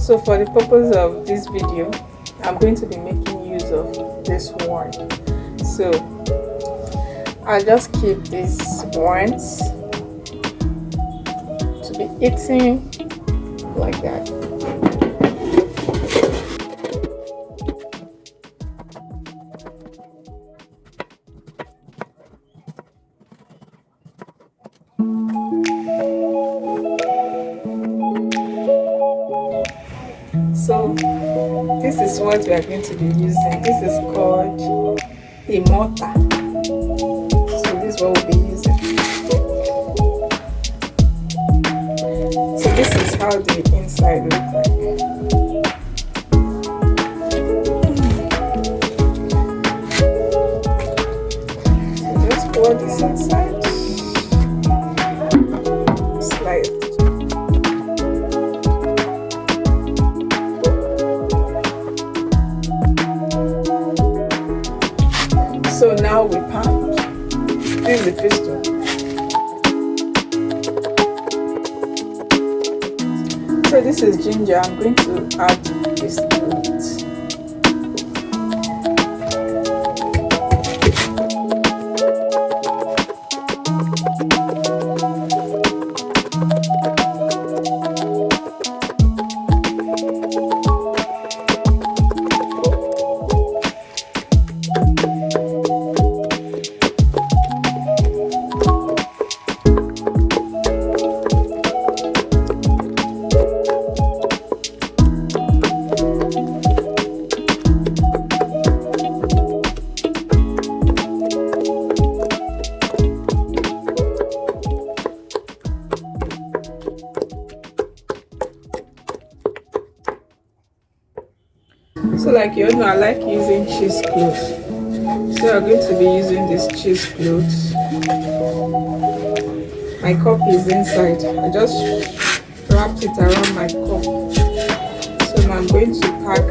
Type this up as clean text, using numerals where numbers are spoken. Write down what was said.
So for the purpose of this video, I'm going to be making use of this one. So I'll just keep these ones to be eating like that. So this is what we are going to be using. This is called a mortar. So this is what we'll be using. So this is how the inside looks like. So just pour this inside. Slide. So now we pound. This is the piston. So this is ginger. I'm going to add this to it. So like you all know, I like using cheesecloth. So I'm going to be using this cheesecloth. My cup is inside. I just wrapped it around my cup. So now I'm going to pack